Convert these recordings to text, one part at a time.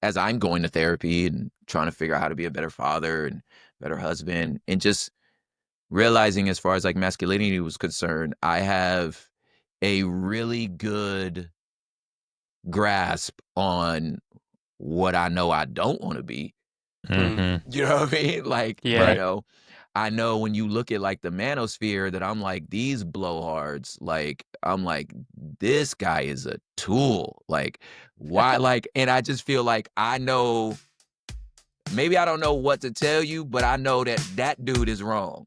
as I'm going to therapy and trying to figure out how to be a better father and better husband, and just realizing as far as like masculinity was concerned, I have a really good grasp on what I know I don't want to be. Mm-hmm. You know what I mean? Like, Yeah. you know, I know when you look at like the manosphere that I'm like, these blowhards, like, I'm like, this guy is a tool. Like, why? Like, and I just feel like I know, maybe I don't know what to tell you, but I know that that dude is wrong.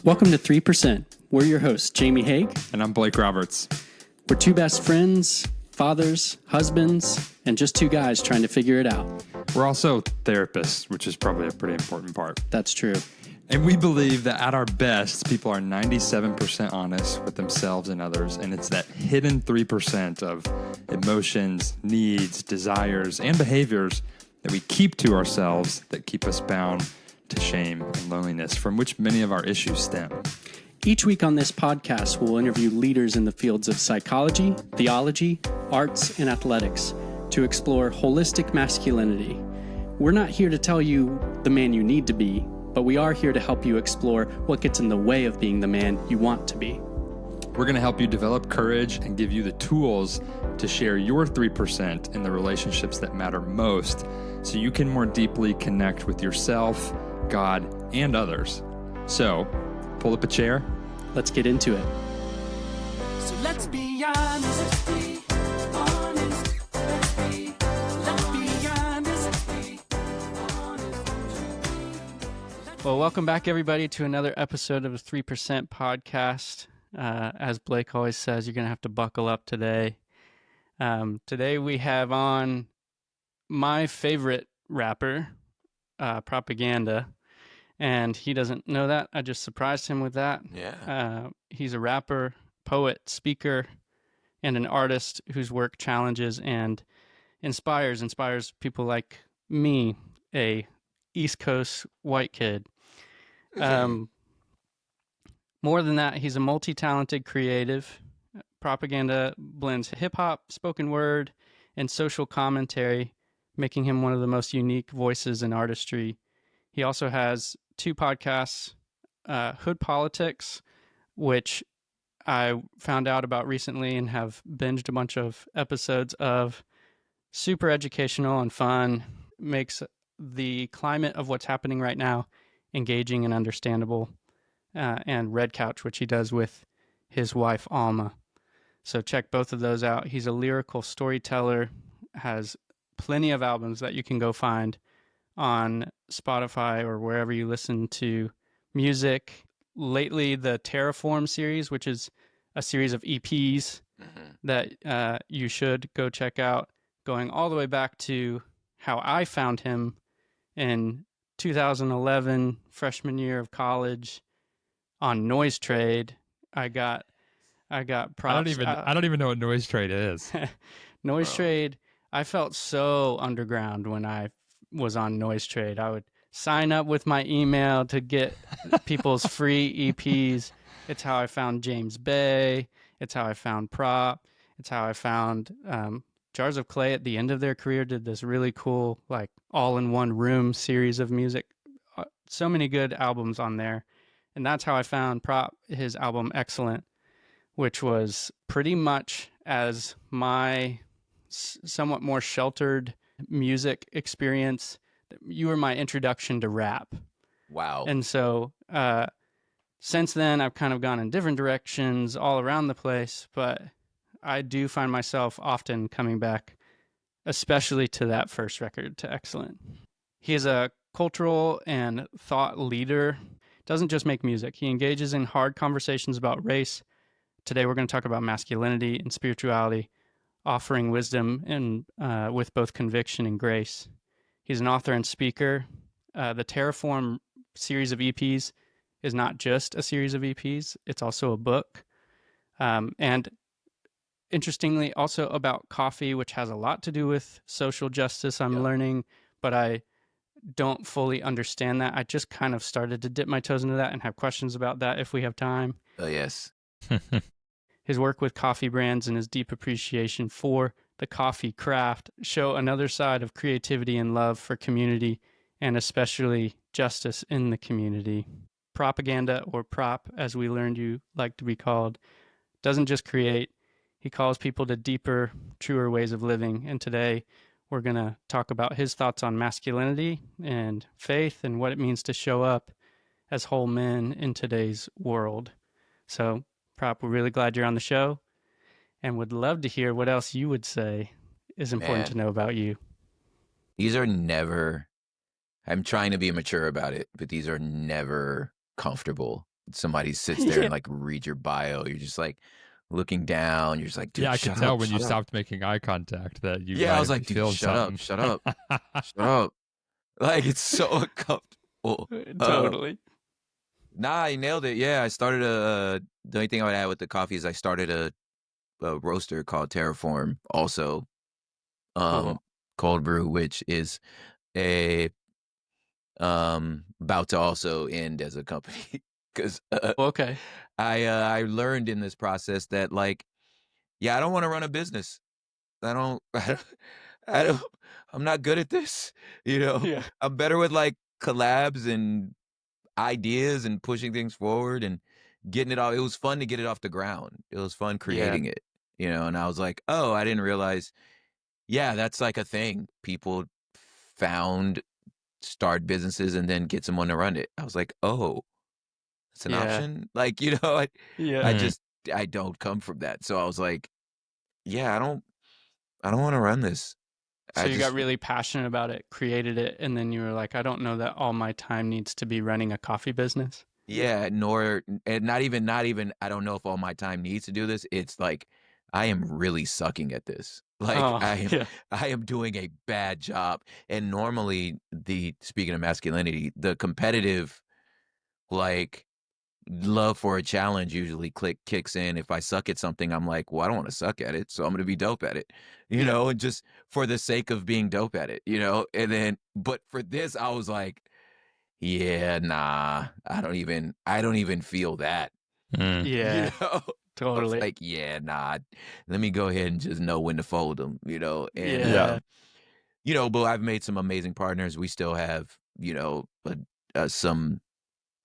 Welcome to 3%. We're your hosts, Jamie Haig. And I'm Blake Roberts. We're two best friends, fathers, husbands, and just two guys trying to figure it out. We're also therapists, which is probably a pretty important part. That's true. And we believe that at our best, people are 97% honest with themselves and others. And it's that hidden 3% of emotions, needs, desires, and behaviors that we keep to ourselves that keep us bound to shame and loneliness, from which many of our issues stem. Each week on this podcast, we'll interview leaders in the fields of psychology, theology, arts, and athletics to explore holistic masculinity. We're not here to tell you the man you need to be, but we are here to help you explore what gets in the way of being the man you want to be. We're going to help you develop courage and give you the tools to share your 3% in the relationships that matter most, so you can more deeply connect with yourself, God, and others. So, pull up a chair. Let's get into it. So let's be honest. Let's be honest. Let's be honest. Well, welcome back, everybody, to another episode of the 3% podcast. As Blake always says, you're going to have to buckle up today. Today we have on my favorite rapper, Propaganda, and he doesn't know that. I just surprised him with that. Yeah. He's a rapper, poet, speaker, and an artist whose work challenges and inspires people like me, a East Coast white kid. More than that, he's a multi-talented creative. Propaganda blends hip-hop, spoken word, and social commentary, making him one of the most unique voices in artistry. He also has two podcasts, Hood Politics, which I found out about recently and have binged a bunch of episodes of. Super educational and fun, makes the climate of what's happening right now engaging and understandable. And Red Couch, which he does with his wife, Alma. So check both of those out. He's a lyrical storyteller, has plenty of albums that you can go find on Spotify or wherever you listen to music. Lately, the Terraform series, which is a series of EPs that you should go check out, going all the way back to how I found him in 2011, freshman year of college, on Noise Trade. I got props. I don't even know what Noise Trade is. Noise Trade. I felt so underground when I was on Noise Trade. I would sign up with my email to get people's free EPs. It's how I found James Bay. It's how I found Prop. It's how I found Jars of Clay. At the end of their career, did this really cool, like, all-in-one room series of music. So many good albums on there. And that's how I found Prop, his album Excellent, which was pretty much as my somewhat more sheltered music experience. You were my introduction to rap. Wow. And so since then, I've kind of gone in different directions all around the place, but I do find myself often coming back, especially to that first record, to Excellent. He is a cultural and thought leader. Doesn't just make music. He engages in hard conversations about race. Today we're going to talk about masculinity and spirituality, offering wisdom and with both conviction and grace. He's an author and speaker. The Terraform series of EPs is not just a series of EPs. It's also a book. And interestingly, also about coffee, which has a lot to do with social justice, I'm learning, but I don't fully understand that. I just kind of started to dip my toes into that and have questions about that if we have time. Oh, yes. His work with coffee brands and his deep appreciation for the coffee craft show another side of creativity and love for community, and especially justice in the community. Propaganda, or prop, as we learned you like to be called, doesn't just create, he calls people to deeper, truer ways of living. And today we're going to talk about his thoughts on masculinity and faith and what it means to show up as whole men in today's world. So, Prop, we're really glad you're on the show and would love to hear what else you would say is important to Man, know about you. these are never, I'm trying to be mature about it, but these are never comfortable. Somebody sits there Yeah. and like read your bio. You're just like looking down. You're just like, dude, Yeah, I shut could tell up, when you shut up. stopped making eye contact that you Yeah, I might was have like, dude, feeling shut up, something. shut up, shut up. Like, it's so uncomfortable. Totally. Nah, I nailed it. Yeah, I started the only thing I would add with the coffee is I started a roaster called Terraform, also Cool. cold brew, which is a about to also end as a company because Okay. I learned in this process that like, yeah, I don't want to run a business. I don't, I don't, I don't, I'm not good at this. You know, Yeah. I'm better with like collabs and ideas and pushing things forward and getting it all. It was fun to get it off the ground. It was fun Yeah. creating it, you know, and I was like, oh, I didn't realize, yeah, that's like a thing. People found, start businesses and then get someone to run it. I was like, oh, it's an Yeah. option. Like, you know, Yeah. I Mm. just, I don't come from that. So I was like, yeah, I don't want to run this. So I you got just, really passionate about it, created it, and then you were like, I don't know that all my time needs to be running a coffee business. yeah, nor, and not even, I don't know if all my time needs to do this. It's like, I am really sucking at this. Like, Oh, yeah. I am doing a bad job. And normally speaking of masculinity, the competitive, like, love for a challenge usually kicks in. If I suck at something, I'm like, well, I don't want to suck at it, so I'm going to be dope at it, you know, and just for the sake of being dope at it, you know. And then, but for this, I was like, yeah, nah, I don't even feel that, Mm. you Yeah. know. I was Totally. like, yeah, nah, let me go ahead and just know when to fold them, you know. And Yeah. you know, but I've made some amazing partners. We still have, you know, some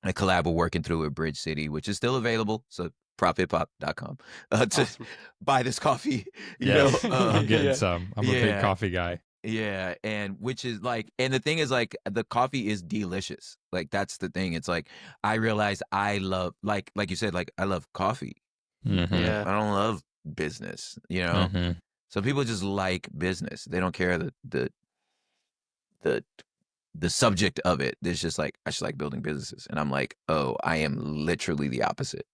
a collab we're working through at Bridge City, which is still available. So prophiphop.com to Awesome. buy this coffee, you Yes, know? I'm getting Yeah. some. I'm a big Yeah. coffee guy. Yeah. And which is like, and the thing is like, the coffee is delicious. Like, that's the thing. It's like, I realized I love, like you said, like, I love coffee. Mm-hmm. Yeah. I don't love business, you know? Mm-hmm. So people just like business. They don't care the the subject of it. It's just like, I just like building businesses. And I'm like, oh, I am literally the opposite.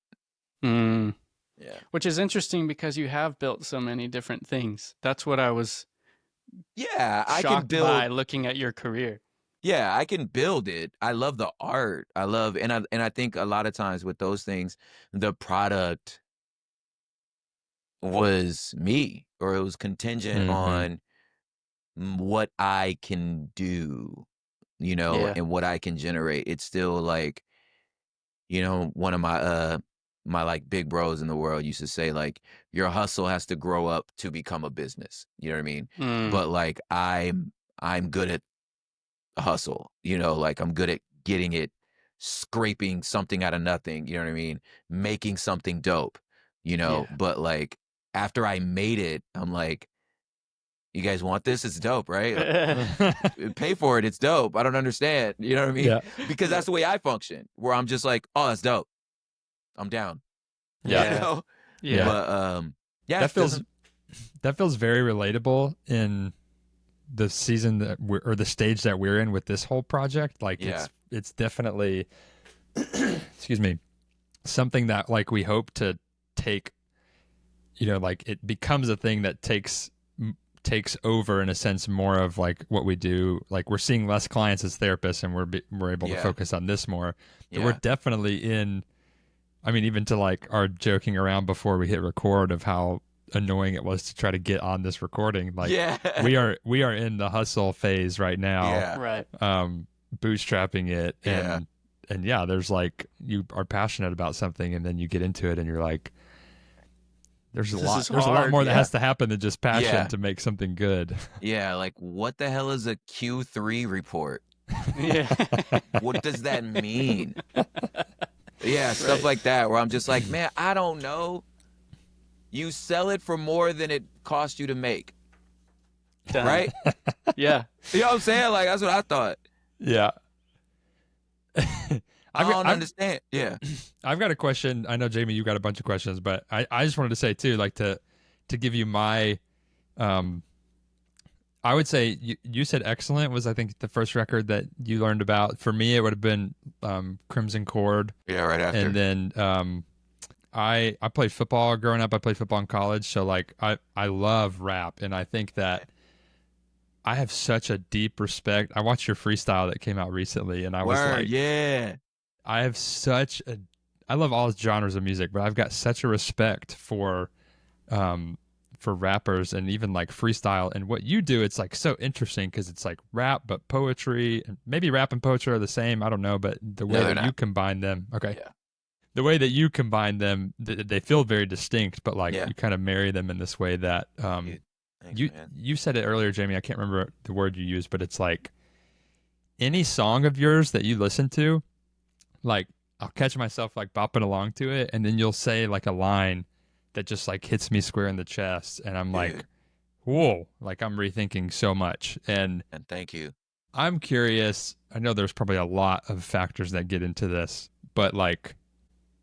Mm. Yeah. Which is interesting because you have built so many different things. That's what I was Yeah, I can shocked by build. looking at your career. Yeah, I can build it. I love the art. I love, and I think a lot of times with those things, the product was me, or it was contingent Mm-hmm. on what I can do, you know, Yeah. and what I can generate. It's still like, you know, one of my like big bros in the world used to say like, your hustle has to grow up to become a business. You know what I mean? Mm. But like, I'm good at hustle, you know, like I'm good at getting it, scraping something out of nothing, you know what I mean? Making something dope, you know, Yeah. but like, after I made it, I'm like, you guys want this? It's dope, right? Pay for it. It's dope. I don't understand. You know what I mean? Yeah. Because that's the way I function, where I'm just like, oh, that's dope. I'm down. Yeah. You know? Yeah. But yeah, That it feels doesn't, very relatable in the season that or the stage that we're in with this whole project. Like Yeah. it's definitely excuse me, something that like we hope to take, you know, like it becomes a thing that takes over in a sense more of like what we do. Like we're seeing less clients as therapists and we're able to Yeah. focus on this more. But Yeah. we're definitely in, I mean, even to like our joking around before we hit record of how annoying it was to try to get on this recording. Like Yeah. we are in the hustle phase right now. Yeah. Right. Bootstrapping it Yeah. and yeah, there's like, you are passionate about something and then you get into it and you're like, there's a This lot is there's a lot hard, more that yeah. has to happen than just passion Yeah. to make something good. Yeah, like what the hell is a Q3 report? Yeah. What does that mean? Yeah, stuff Right. like that where I'm just like, man, I don't know. You sell it for more than it cost you to make, Done. right? Yeah. You know what I'm saying? Like that's what I thought. Yeah. I don't I've understand. Yeah. I've got a question. I know Jamie, you got a bunch of questions, but I just wanted to say too, like to give you my I would say you said Excellent was I think the first record that you learned about. For me, it would have been Crimson Chord, Yeah, right after. and then I played football growing up. I played football in college, so like I love rap, and I think that I have such a deep respect. I watched your freestyle that came out recently, and I was Word, like, yeah. I have such a I love all genres of music, but I've got such a respect for rappers and even like freestyle and what you do. It's like so interesting because it's like rap but poetry, and maybe rap and poetry are the same. I don't know, but the way No, they're that you not. combine them, okay, Yeah. the way that you combine them, they feel very distinct, but like Yeah. you kind of marry them in this way that Dude, thanks, man. you said it earlier, Jamie. I can't remember the word you used, but it's like any song of yours that you listen to, like I'll catch myself like bopping along to it, and then you'll say like a line that just like hits me square in the chest, and I'm like, Dude, whoa, like I'm rethinking so much. And and thank you. I'm curious, I know there's probably a lot of factors that get into this, but like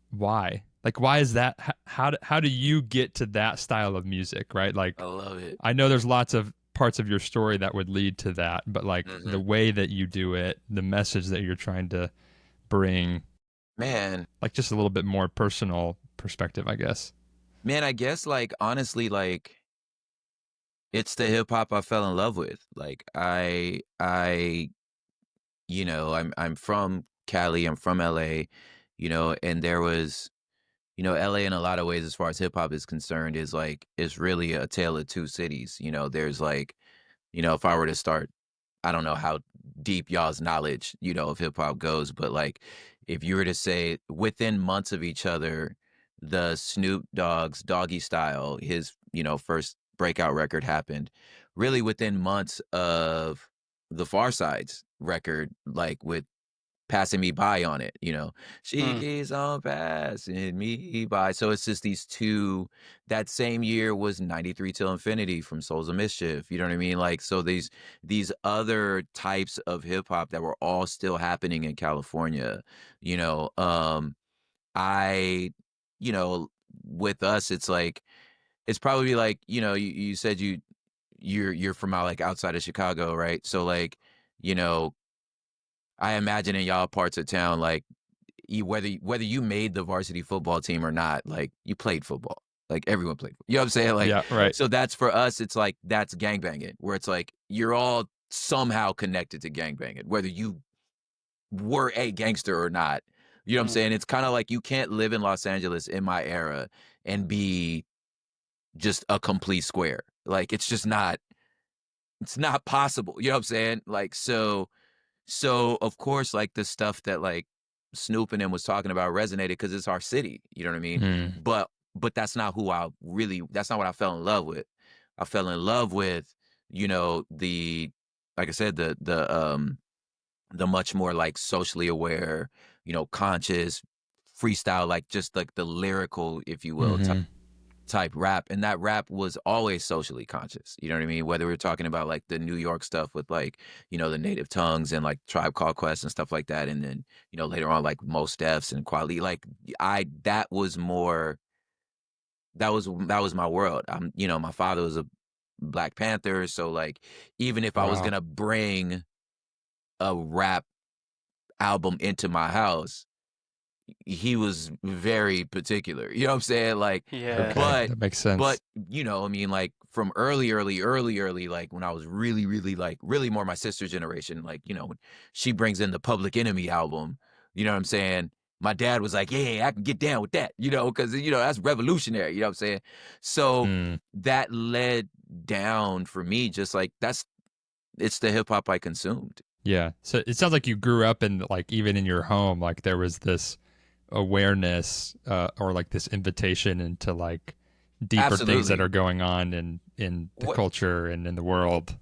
why? Like why is that? How do you get to that style of music, right? Like I love it. I know there's lots of parts of your story that would lead to that, but like the way that you do it, the message that you're trying to bring, Man, like just a little bit more personal perspective, I guess. man, I guess like honestly, like it's the hip hop I fell in love with. Like I'm from Cali, I'm from LA, and there was, LA in a lot of ways as far as hip hop is concerned is really a tale of two cities. There's like, if I were to start, I don't know how deep y'all's knowledge, of hip hop goes, but like if you were to say within months of each other, the Snoop Dogg's Doggy Style, his, first breakout record happened really within months of the Far Side's record, like with passing me by on it, she Mm. keeps on passing me by. So it's just these two. That same year was 93 Till Infinity from Souls of Mischief. You know what I mean? Like, so these other types of hip hop that were all still happening in California, you know, I, with us, it's like, it's probably like, you said you're from out like outside of Chicago, right? So like, you know, I imagine in y'all parts of town, like whether you made the varsity football team or not, like you played football. Like everyone played. You know what I'm saying? Like, Yeah, right. so that's for us. It's like that's gangbanging, where it's like you're all somehow connected to gangbanging, whether you were a gangster or not. You know what I'm Mm. saying? It's kind of like you can't live in Los Angeles in my era and be just a complete square. Like it's just not. It's not possible. You know what I'm saying? Like so of course, like the stuff that like Snoop and him was talking about resonated because it's our city. You know what I mean? Mm. But that's not who I really. That's not what I fell in love with. I fell in love with, the, like I said, the much more like socially aware, conscious freestyle, like just like the lyrical, if you will, Mm-hmm. type rap. And that rap was always socially conscious. You know what I mean? Whether we're talking about like the New York stuff with like, the native tongues and like Tribe Called Quest and stuff like that. And then, later on like Mos Defs and Quali, like that was more, that was my world. My father was a Black Panther. So like, even if I was Wow. going to bring a rap album into my house, he was very particular. You know what I'm saying? Like, Yeah. Okay, but that makes sense. but I mean, like from early, like when I was really, really like really more my sister's generation, like, when she brings in the Public Enemy album, you know what I'm saying? My dad was like, yeah, I can get down with that, because that's revolutionary, you know what I'm saying? So Mm. that led down for me, just like it's the hip hop I consumed. Yeah. So it sounds like you grew up in like even in your home, like there was this awareness or like this invitation into like deeper things that Absolutely. are going on in the What culture and in the world.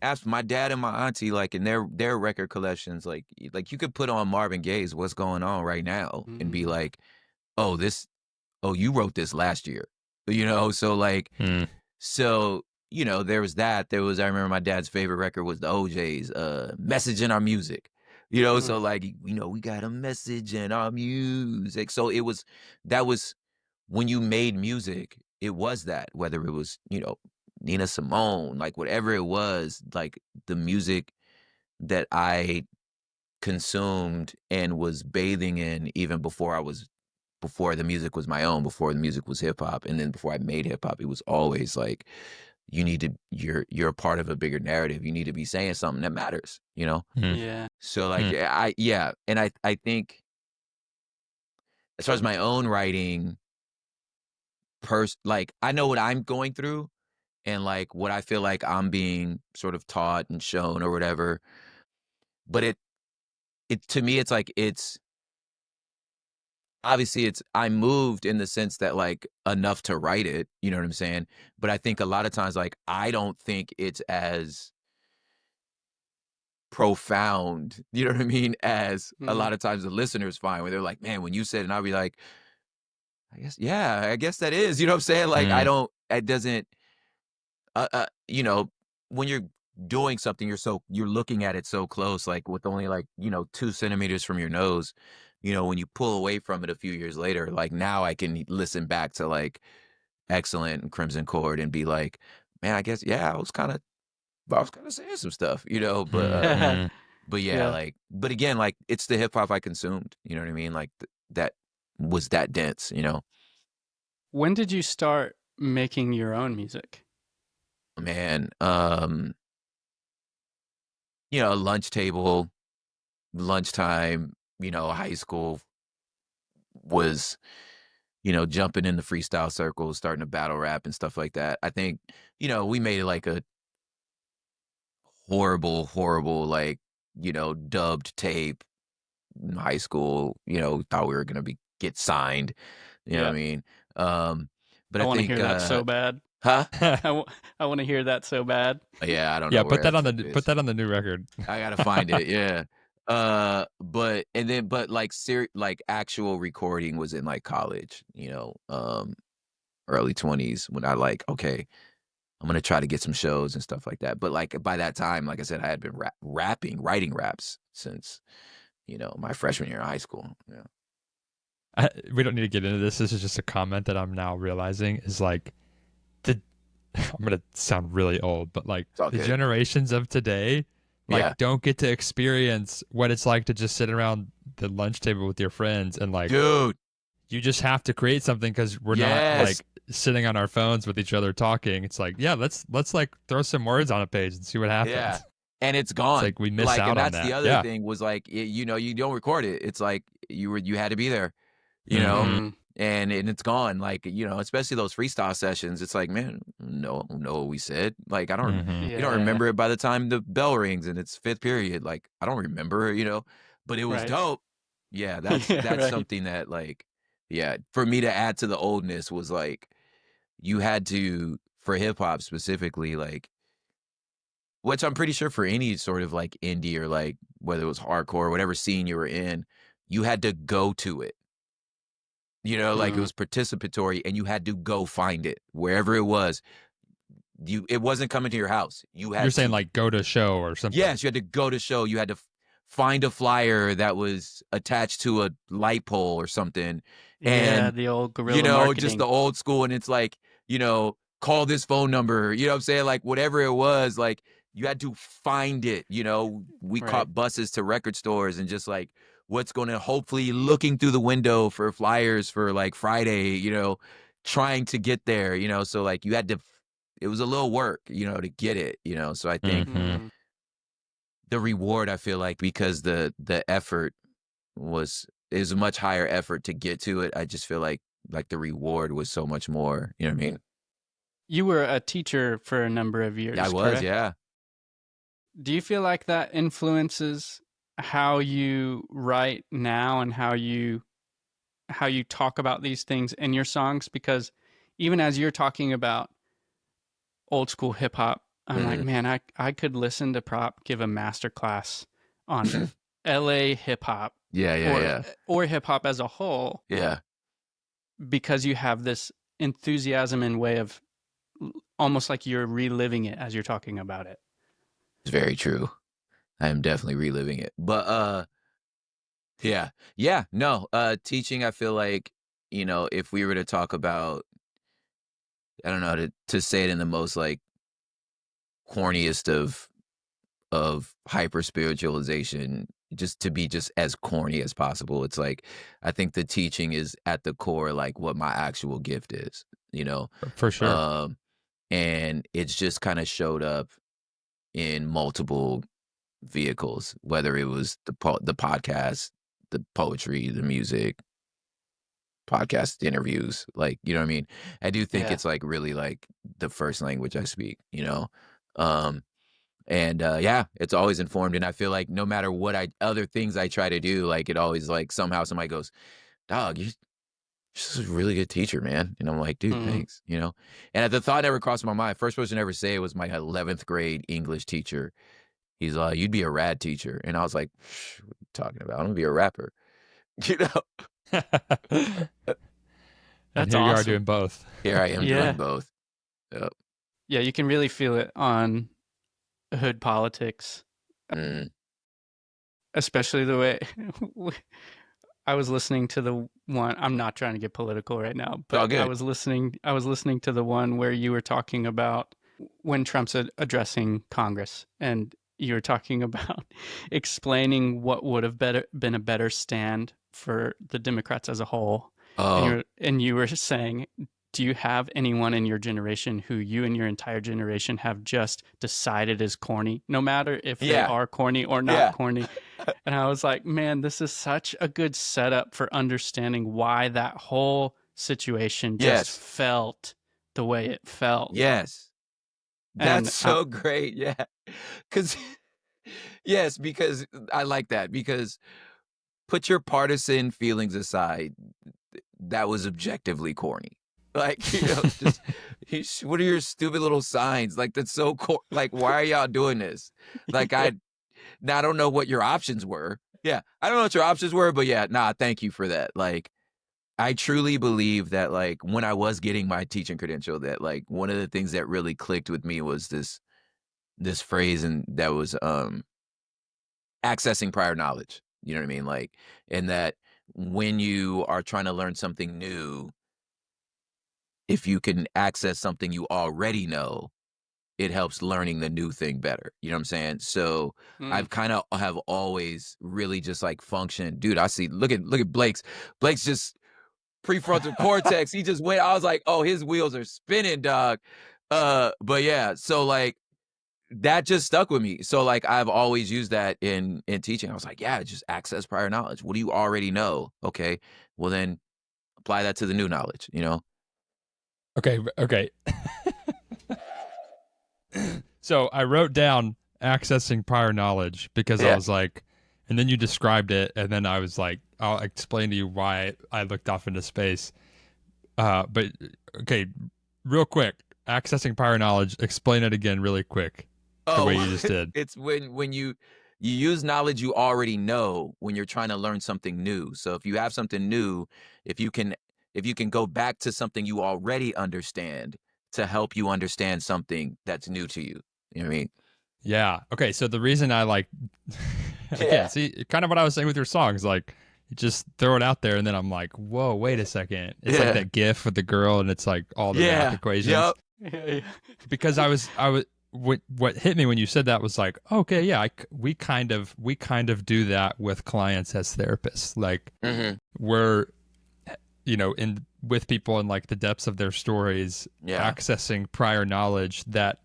Ask my dad and my auntie, like in their record collections, like you could put on Marvin Gaye's "What's Going On" right now and be Mm. like, oh, you wrote this last year, So like, Hmm. so there was that. There was I remember my dad's favorite record was the OJ's "Message in Our Music," Mm. So like we got a message in our music. So that was when you made music, it was that, whether it was, Nina Simone, like whatever it was, like the music that I consumed and was bathing in even before the music was my own, before the music was hip hop, and then before I made hip hop, it was always like you're a part of a bigger narrative. You need to be saying something that matters. Hmm. Yeah. So like and I think as far as my own writing, like I know what I'm going through and like what I feel like I'm being sort of taught and shown or whatever. But it to me, it's like obviously I'm moved in the sense that like enough to write it, you know what I'm saying? But I think a lot of times like I don't think it's as profound, you know what I mean, as a Mhm. lot of times the listeners find where they're like, man, when you said it, and I'll be like, I guess that is, you know what I'm saying? Like Hmm. it doesn't you know, when you're doing something, you're looking at it so close, like with only like, 2 centimeters from your nose, when you pull away from it a few years later, like now I can listen back to like Excellent and Crimson Chord and be like, man, I guess, I was kind of saying some stuff, Hmm. but yeah, Yeah. like, but again, like it's the hip hop I consumed, you know what I mean? Like that was that dense. When did you start making your own music? Man, lunch table, lunchtime, high school was, jumping in the freestyle circles, starting to battle rap and stuff like that. I think, we made like a horrible, horrible, like, dubbed tape in high school, thought we were going to get signed, you know what I Yeah. mean? But I I want to think, hear that so bad. huh? I want to hear that so bad. Yeah, I don't Yeah, know where that tape put is. that on the new record. I gotta find it. Yeah. But like like actual recording was in like college, early 20s when I like, okay, I'm gonna try to get some shows and stuff like that. But like by that time, like I said, I had been writing raps since, my freshman year of high school. Yeah. We don't need to get into this. This is just a comment that I'm now realizing is like the I'm gonna sound really old, but like It's all the good. generations of today, Yeah. like don't get to experience what it's like to just sit around the lunch table with your friends and like Dude. you just have to create something because we're not Yes. like sitting on our phones with each other talking. It's like, yeah, let's like throw some words on a page and see what Yeah. happens. And it's It's gone. like we miss Like, and out on that's the that. other Yeah. thing was like, you don't record it. It's like you had to be there. you know, Mm-hmm. Mm. and it's gone. Like, especially those freestyle sessions. It's like, man, no, know what we said. Like, I don't, Mm-hmm. you don't Yeah. remember it by the time the bell rings and it's fifth period. Like, I don't remember, but it was Right. dope. Yeah, Yeah, that's right. something that like, yeah, for me to add to the oldness was like, you had to for hip hop specifically, like, which I'm pretty sure for any sort of like indie or like whether it was hardcore, whatever scene you were in, you had to go to it. Like it Mm. was participatory and you had to go find it wherever it was. It wasn't coming to your house. You You're had saying to, like go to show or something. yes, you had to go to show. You had to find a flyer that was attached to a light pole or something. Yeah, And, the old guerrilla just the marketing. old school. And it's like, call this phone number, you know what I'm saying? Like whatever it was, like you had to find it. We Right. caught buses to record stores and just like, what's going to hopefully looking through the window for flyers for like Friday, trying to get there, so like you had to, it was a little work, to get it. So I think Mm-hmm. Mm. the reward, I feel like, because the effort is a much higher effort to get to it. I just feel like the reward was so much more, you know what I mean? You were a teacher for a number of Yeah, I years, was, correct? yeah. Do you feel like that influences how you write now and how you talk about these things in your songs? Because even as you're talking about old school hip hop, I'm like, Mhm. man, I could listen to Prop give a master class on LA hip hop Yeah, yeah, yeah. or hip hop as a whole, Yeah. because you have this enthusiasm and way of almost like you're reliving it as you're talking about it. It's very true. I am definitely reliving it. But yeah. Yeah, no, teaching, I feel like, if we were to talk about, I don't know, to say it in the most like corniest of hyper spiritualization, just to be just as corny as possible. It's like I think the teaching is at the core like what my actual gift is, you know. For sure. Um and it's just kind of showed up in multiple vehicles, whether it was the podcast, the poetry, the music, podcast interviews, like, you know what I mean? I do think Yeah. it's like really like the first language I speak, you know? Um and yeah, it's always informed, and I feel like no matter what other things I try to do, like it always like somehow somebody goes, "Dog, you're just a really good teacher, man." And I'm like, "Dude, Mm. thanks." And the thought never crossed my mind. First person to ever say it was my 11th grade English teacher. He's like, "You'd be a rad teacher," and I was like, "What are you talking about? I'm gonna be a rapper," you know. And That's here you are awesome. doing both. Here I am Yeah. doing both. Yep. Yeah, you can really feel it on hood politics, Mm. especially the way I was listening to the one. I'm not trying to get political right now, It's all but I good. was listening to the one where you were talking about when Trump's addressing Congress, and you were talking about explaining what would have been a better stand for the Democrats as a whole. Oh, And you were saying, do you have anyone in your generation who you and your entire generation have just decided is corny, no matter if they yeah, are corny or not yeah, corny? And I was like, man, this is such a good setup for understanding why that whole situation just yes, felt the way it felt. yes. And That's so great. Yeah, because yes, because I like that because put your partisan feelings aside. That was objectively corny. Like, just what are your stupid little signs? Like, that's so like, why are y'all doing this? Like, yeah. now I don't know what your options were. Yeah, I don't know what your options were, but yeah, nah, thank you for that. Like, I truly believe that, like, when I was getting my teaching credential, that like one of the things that really clicked with me was this phrase, and that was accessing prior knowledge. You know what I mean? Like, and that when you are trying to learn something new, if you can access something you already know, it helps learning the new thing better. You know what I'm saying? So Mm. I've kind of have always really just like functioned. Dude, I see, look at Blake's just prefrontal cortex. He just went, I was like, oh, his wheels are spinning, dog. But yeah, so like that just stuck with me. So like I've always used that in teaching. I was like, yeah, just access prior knowledge. What do you already know? Okay. Well then apply that to the new knowledge, you know? Okay. So I wrote down accessing prior knowledge because I Yeah. was like, and then you described it, and then I was like, I'll explain to you why I looked off into space. But okay, real quick, accessing prior knowledge. Explain it again, really quick, the way Oh, you just did. it's when you use knowledge you already know when you're trying to learn something new. So if you have something new, if you can go back to something you already understand to help you understand something that's new to you. You know what I mean? Yeah. Okay. So the reason I like, again, Yeah. see, kind of what I was saying with your songs, like, you just throw it out there, and then I'm like, whoa, wait a second. It's like Yeah. that GIF with the girl, and it's like all the math Yeah. equations. Yep. Yeah. Because I was, what hit me when you said that was like, okay, yeah, we kind of do that with clients as therapists. Like, Hmm. we're, in with people in like the depths of their stories, Yeah. accessing prior knowledge that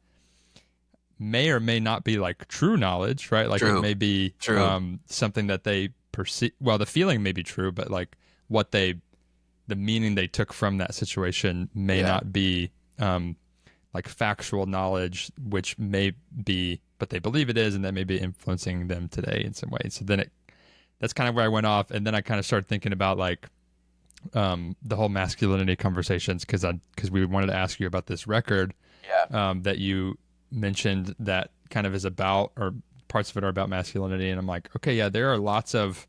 may or may not be like true knowledge, right? Like, True. it may be True. something that they perceive. Well, the feeling may be true, but like the meaning they took from that situation may Yeah. not be like factual knowledge, which may be, but they believe it is, and that may be influencing them today in some way. So then that's kind of where I went off, and then I kind of started thinking about like the whole masculinity conversations because we wanted to ask you about this record that you mentioned that kind of is about, or parts of it are about masculinity. And I'm like, okay, yeah, there are lots of,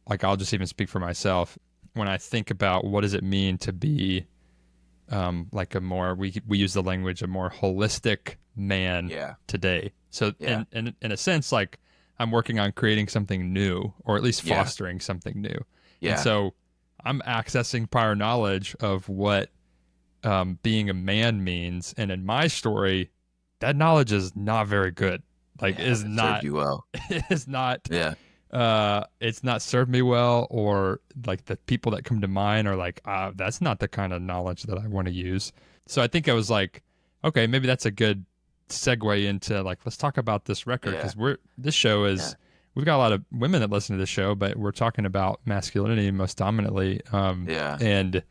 like, I'll just even speak for myself. When I think about what does it mean to be like a more, we use the language, a more holistic man Yeah. today. So Yeah. in a sense, like I'm working on creating something new, or at least Yeah. fostering something new. And Yeah. so I'm accessing prior knowledge of what being a man means. And in my story, that knowledge is not very good. Like Yeah. is It served not, you well. is not, Yeah. it's not served me well, or like the people that come to mind are like, that's not the kind of knowledge that I want to use. So I think I was like, okay, maybe that's a good segue into like, let's talk about this record. Yeah. Cause this show Yeah. is, we've got a lot of women that listen to this show, but we're talking about masculinity most dominantly. Yeah. And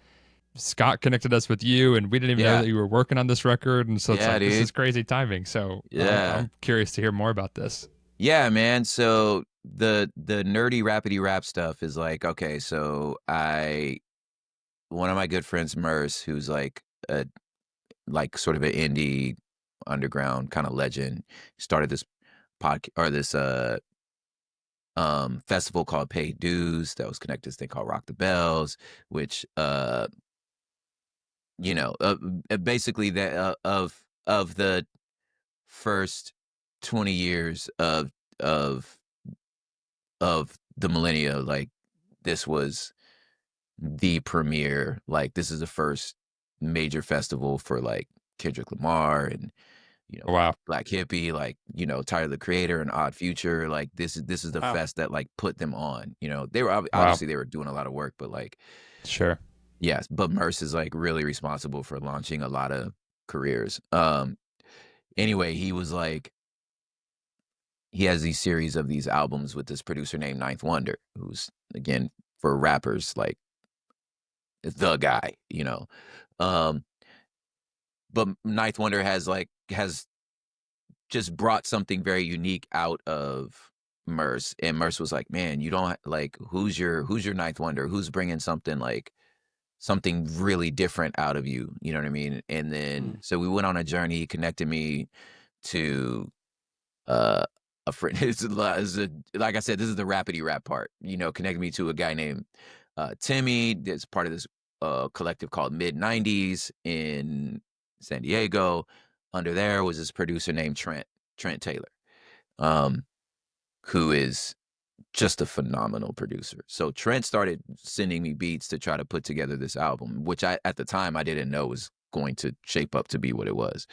Scott connected us with you, and we didn't even know Yeah. that you were working on this record. And so it's Yeah, like, this is dude. crazy timing. So Yeah. I'm curious to hear more about this. Yeah, man. So the nerdy rapidy rap stuff is like, okay, so one of my good friends, Merce, who's like a sort of an indie underground kind of legend, started this podcast or this festival called Paid Dues that was connected to this thing called Rock the Bells, which basically that of the first 20 years of the millennia, like this was the premiere, like this is the first major festival for like Kendrick Lamar and Wow. Black Hippie, like Tyler the Creator and Odd Future. Like this is the Wow. fest that like put them on. They were Wow. obviously they were doing a lot of work, but like Sure. yes, but Merce is like really responsible for launching a lot of careers. Anyway, he was like, he has these series of these albums with this producer named Ninth Wonder, who's again for rappers like the guy, Um, but Ninth Wonder has just brought something very unique out of Merce, and Merce was like, man, you don't like who's your Ninth Wonder, who's bringing something like something really different out of you, you know what I mean? And then so we went on a journey. He connected me to uh a friend. Like I said, this is the rapidy rap part. Connected me to a guy named Timmy. That's part of this collective called Mid 90s in San Diego. Under there was this producer named Trent Taylor, um, who is just a phenomenal producer. So Trent started sending me beats to try to put together this album, which at the time I didn't know was going to shape up to be what it was.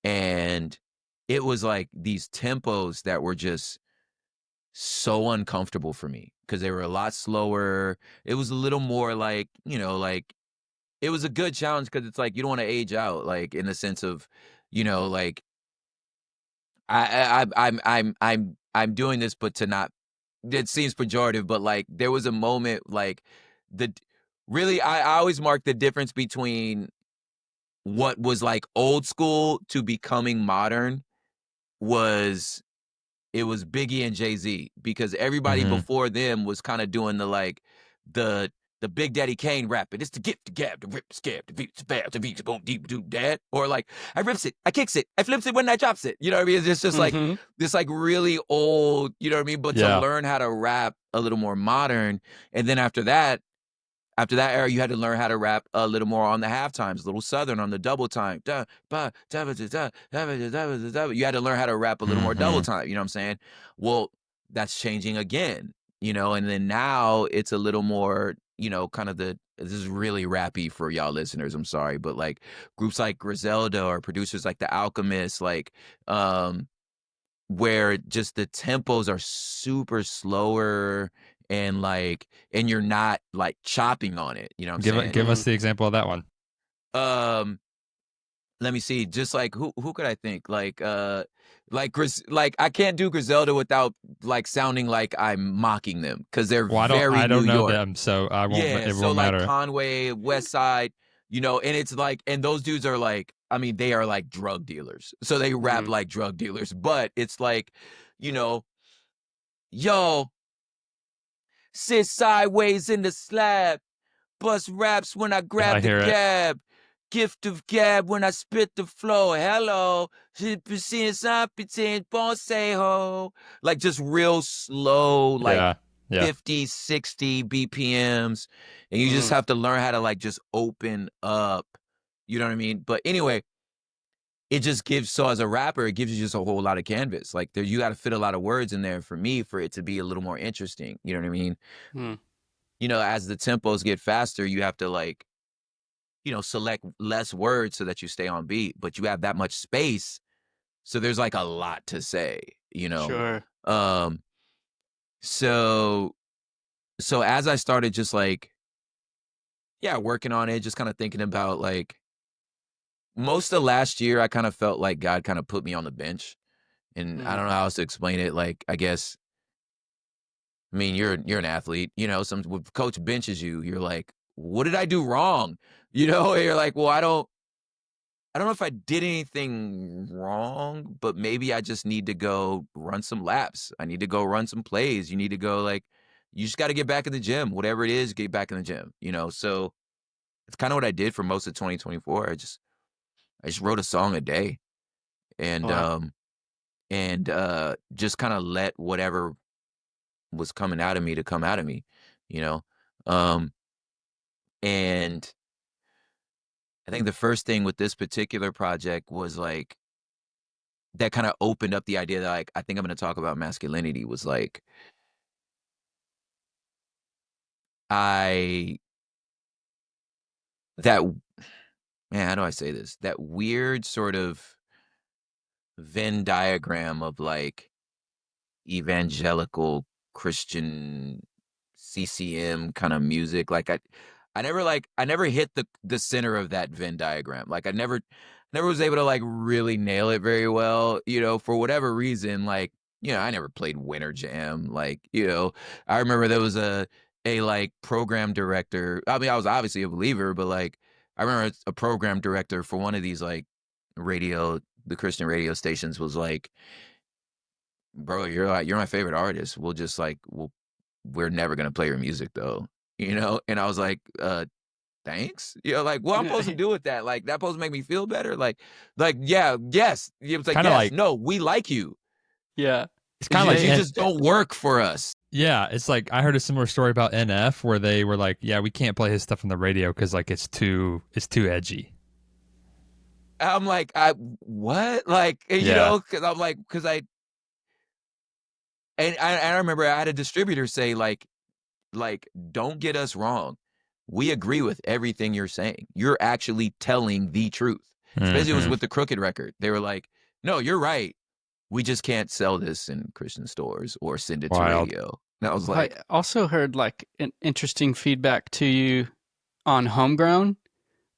And it was like these tempos that were just so uncomfortable for me because they were a lot slower. It was a little more like, like it was a good challenge because it's like you don't want to age out, like in the sense of, like I'm doing this, but to not. It seems pejorative, but like there was a moment like the really I always mark the difference between what was like old school to becoming modern was it was Biggie and Jay-Z, because everybody Mhm. before them was kind of doing the like the Big Daddy Kane rapping. It's the gift, the gab, the rip, the scab, the beat, the bab, the beat, the boom, deep, do dad. Or like I rips it, I kicks it, I flips it when I drops it. You know what I mean? It's just like this like really old, you know what I mean? But to Yeah. learn how to rap a little more modern, and then after that era, you had to learn how to rap a little more on the half times, a little southern on the double time. You had to learn how to rap a little more double time. You know what I'm saying? Well, that's changing again, and then now it's a little more, kind of this is really rappy for y'all listeners. I'm sorry, but like groups like Griselda or producers like The Alchemist, like, where just the tempos are super slower and you're not like chopping on it, you know what I'm saying? Give us the example of that one. Um let me see, just like who could I think? Like like I can't do Griselda without like sounding like I'm mocking them because they're Well, very I New don't know York. them, so I won't. Yeah, It so won't like matter. Conway, West Side, and it's like, and those dudes are like, I mean, they are like drug dealers. So they rap like drug dealers, but it's like, yo, Sit sideways in the slab. Bust raps when I grab I the hear it. gab. Gift of gab when I spit the flow. Hello. Like just real slow, like Yeah. 50, 60 BPMs. And you just have to learn how to like just open up. You know what I mean? But anyway, it just gives, so as a rapper, it gives you just a whole lot of canvas. Like there, you got to fit a lot of words in there for me for it to be a little more interesting. You know what I mean? You know, as the tempos get faster, you have to like, you know, select less words so that you stay on beat, but you have that much space. So there's like a lot to say, you know? Sure. Um, so as I started just like, yeah, working on it, just kind of thinking about like most of last year, I kind of felt like God kind of put me on the bench. And I don't know how else to explain it. Like, I guess, I mean, you're an athlete, you know, some when coach benches you, you're like, what did I do wrong? You know, and you're like, well, I don't know if I did anything wrong, but maybe I just need to go run some laps. I need to go run some plays. You need to go like, you just got to get back in the gym, whatever it is, get back in the gym, you know? So it's kind of what I did for most of 2024. I just wrote a song a day and, Wow. just kind of let whatever was coming out of me to come out of me, you know? Um, and I think the first thing with this particular project was like, that kind of opened up the idea that like, I think I'm going to talk about masculinity was like, I, that, man, how do I say this? That weird sort of Venn diagram of like evangelical Christian CCM kind of music. Like I never hit the center of that Venn diagram. Like I never was able to like really nail it very well, you know, for whatever reason. Like, you know, I never played Winter Jam. Like, you know, I remember there was a like program director. I mean, I was obviously a believer, but like I remember a program director for one of these like the Christian radio stations was like, bro, you're my favorite artist. We'll just like we're never gonna play your music though, you know? And I was like, thanks. You know, like, what I'm supposed to do with that? Like, that supposed to make me feel better? Yeah, yes. It was like, Kind of yes, like, no, we like you. Yeah. it's kind of But like, you just don't work for us. yeah, it's like I heard a similar story about NF where they were like, yeah, we can't play his stuff on the radio because like it's too edgy. I'm like, what? Like, you Yeah. know, because I'm like, I remember I had a distributor say like, don't get us wrong. We agree with everything you're saying. You're actually telling the truth. Especially it was with the Crooked record. They were like, no, you're right. We just can't sell this in Christian stores or send it to Wild. radio. And I was Well, like, I also heard like an interesting feedback to you on Homegrown.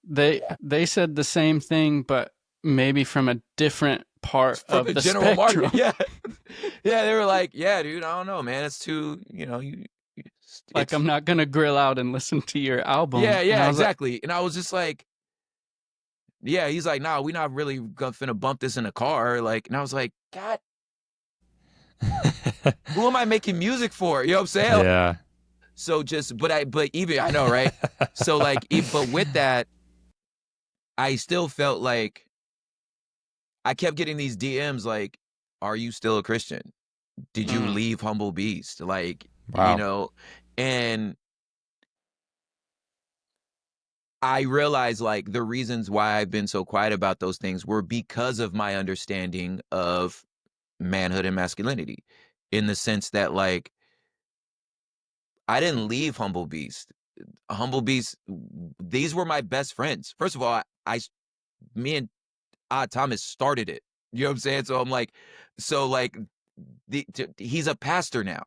They said the same thing, but maybe from a different part from of the the general spectrum. market. Yeah. Yeah. They were like, yeah, dude, I don't know, man. It's too, you know, Like, I'm not gonna grill out and listen to your album. Yeah, And yeah, I was like, exactly. And I was just like, yeah, he's like, nah, we not really gonna finna bump this in a car. Like, and I was like, God, who am I making music for? You know what I'm saying? Yeah. So just, but even, I know, right? So like, but with that, I still felt like I kept getting these DMs like, are you still a Christian? Did you leave Humble Beast? Like, you Wow. know, and I realized like the reasons why I've been so quiet about those things were because of my understanding of manhood and masculinity, in the sense that like I didn't leave Humble Beast. Humble Beast, these were my best friends. First of all, me and Thomas started it. You know what I'm saying? So I'm like, so like he's a pastor now.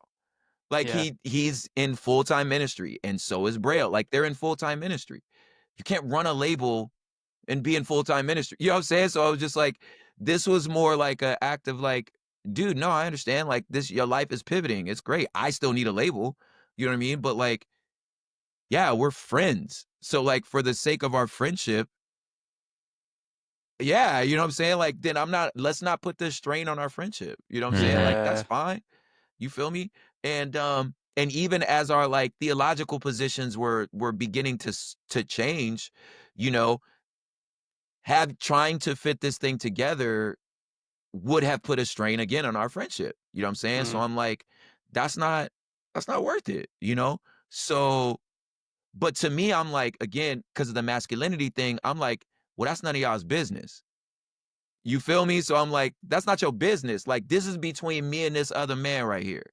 Like yeah, he's in full-time ministry, and so is Braille. Like they're in full-time ministry. You can't run a label and be in full-time ministry. You know what I'm saying? So I was just like, this was more like an act of like, dude, no, I understand. Like this, your life is pivoting. It's great. I still need a label. You know what I mean? But like, yeah, we're friends. So like for the sake of our friendship, yeah, you know what I'm saying? Like then let's not put this strain on our friendship. You know what I'm saying? Like that's yeah, fine. You feel me? And And even as our, like, theological positions were beginning to change, you know, have trying to fit this thing together would have put a strain again on our friendship. You know what I'm saying? So Mm. I'm like, that's not that's not worth it, you know? So, but to me, I'm like, again, because of the masculinity thing, I'm like, well, that's none of y'all's business. You feel me? So I'm like, that's not your business. Like, this is between me and this other man right here.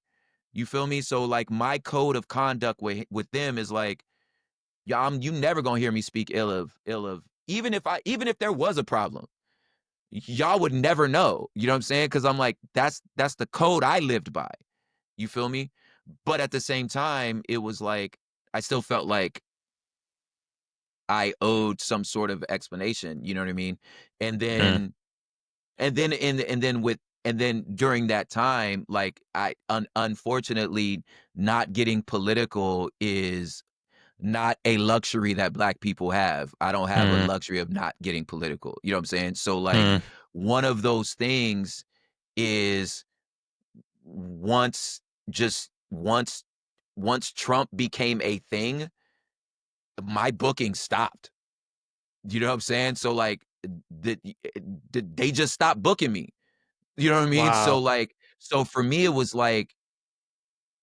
You feel me? So like my code of conduct with them is like, yeah, you never gonna hear me speak ill of even if there was a problem, y'all would never know. You know what I'm saying? Because I'm like, that's the code I lived by. You feel me? But at the same time, it was like I still felt like I owed some sort of explanation. You know what I mean? And Mm. then and then during that time, like unfortunately, not getting political is not a luxury that black people have. I don't have a Mm. luxury of not getting political. You know what I'm saying? So like Mm. one of those things is once just once Trump became a thing, my booking stopped. You know what I'm saying? So like they just stopped booking me. You know what I mean? So Wow. like so for me it was like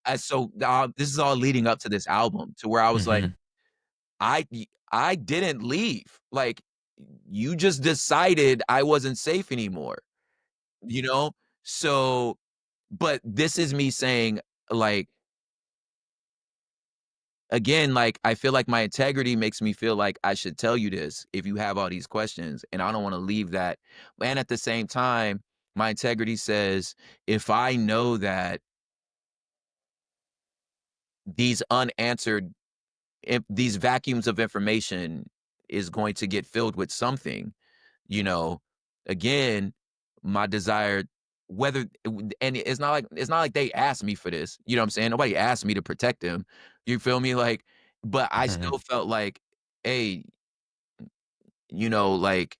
this is all leading up to this album to where I was like Mhm. I didn't leave. Like, you just decided I wasn't safe anymore, you know? So, but this is me saying, like, again, like, I feel like my integrity makes me feel like I should tell you this if you have all these questions, and I don't wanna leave that. And at the same time, my integrity says, if I know that these unanswered if these vacuums of information is going to get filled with something, you know, again, my desire whether and it's not like they asked me for this, you know what I'm saying? Nobody asked me to protect them. You feel me? Like, but I Mhm. still felt like, hey, you know, like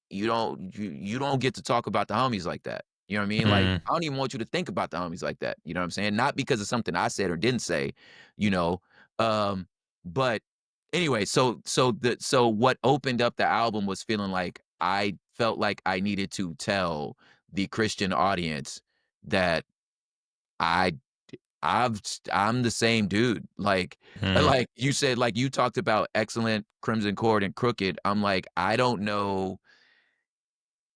you don't get to talk about the homies like that. You know what I mean? Like, Mm. I don't even want you to think about the homies like that. You know what I'm saying? Not because of something I said or didn't say, you know. Um, but anyway, so what opened up the album was feeling like I felt like I needed to tell the Christian audience that I I'm the same dude. Mm. Like you said, like you talked about excellent, Crimson Cord, and crooked. I'm like, I don't know,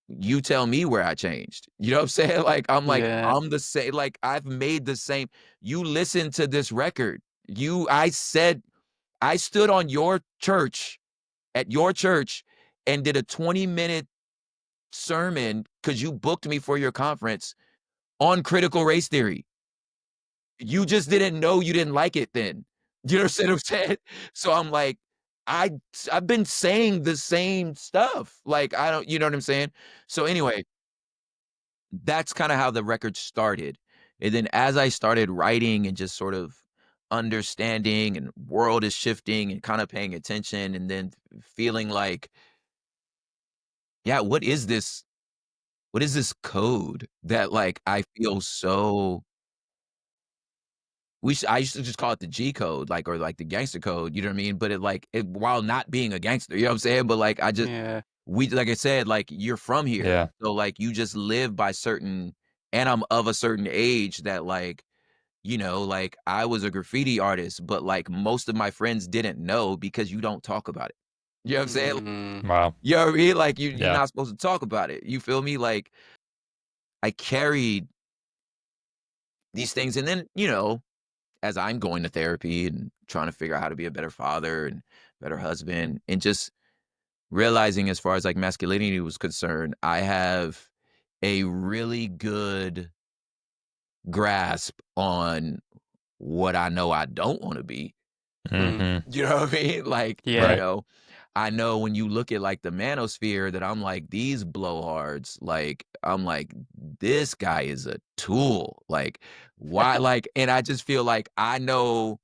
you tell me where I changed. You know what I'm saying? Like, Yeah. I'm the same, like, I've made the same you listen to this record. I said I stood on your church at your church and did a 20-minute sermon because you booked me for your conference on critical race theory. You just didn't know you didn't like it then. You know what I'm saying? So I'm like, I I've been saying the same stuff. Like, I don't you know what I'm saying? So anyway, that's kinda how the record started, and then as I started writing and just sort of understanding and world is shifting and kinda paying attention and then feeling like, yeah, what is this code that, like, I feel so I used to just call it the G code, like, or, like, the gangster code, you know what I mean? But while not being a gangster, you know what I'm saying? But, like, Yeah. like I said, like, you're from here, Yeah. so, like, you just live by certain and I'm of a certain age that, like, you know, like, I was a graffiti artist, but, like, most of my friends didn't know because you don't talk about it. You know what I'm saying? Mm. Wow. You know what I mean? Like, you're Yeah. not supposed to talk about it, you feel me? Like, I carried these things and then, you know, as I'm going to therapy and trying to figure out how to be a better father and better husband and just realizing as far as like masculinity was concerned, I have a really good grasp on what I know I don't want to be. Mm. Mhm. You know what I mean? Like, you Yeah. Right. know, I know when you look at like the manosphere that I'm like, these blowhards, like, I'm like, this guy is a tool. Like, why? Like, and I just feel like I know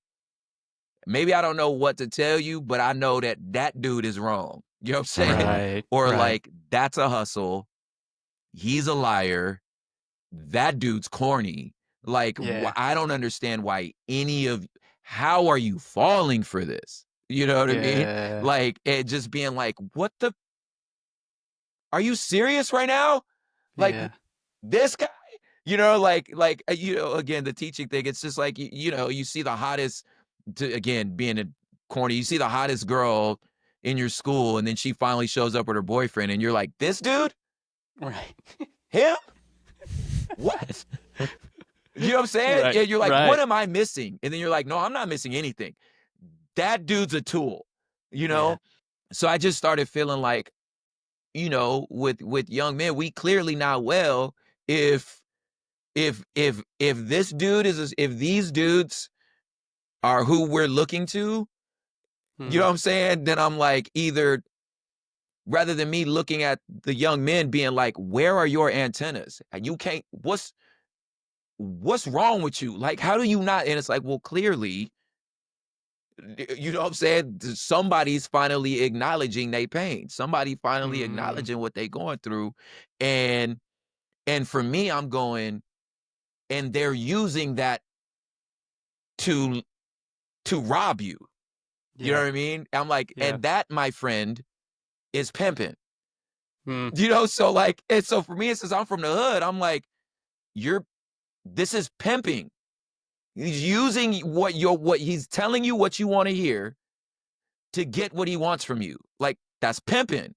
maybe I don't know what to tell you, but I know that that dude is wrong. You know what I'm saying? Mhm. Right. Or Right. like, that's a hustle. He's a liar. That dude's corny. Like, Yeah. I don't understand why how are you falling for this? You know what I mean? Yeah. Like, it just being like, what the, are you serious right now? Like, Yeah. this guy, again, the teaching thing, it's just like, you see the hottest, again, being a corny, you see the hottest girl in your school, and then she finally shows up with her boyfriend, and you're like, this dude? Right. Him? What? You know what I'm saying? Right. Yeah, you're like, what Right. am I missing? And then you're like, no, I'm not missing anything. That dude's a tool, you Yeah. know? So I just started feeling like, with young men, we clearly not well if this dude if these dudes are who we're looking to, you know Mhm. what I'm saying? Then I'm like, either rather than me looking at the young men being like, where are your antennas? And you can't, what's wrong with you? Like, how do you not? And it's like, well, clearly, you know what I'm saying? Somebody's finally acknowledging their pain. Somebody finally Mm. acknowledging what they going through. And for me, I'm going, and they're using that to rob you. You know Yeah. what I mean? I'm like, Yeah. and that, my friend, is pimping. Mm. So like, and so for me, it says I'm from the hood. I'm like, this is pimping. He's using what he's telling you what you want to hear to get what he wants from you. Like, that's pimping.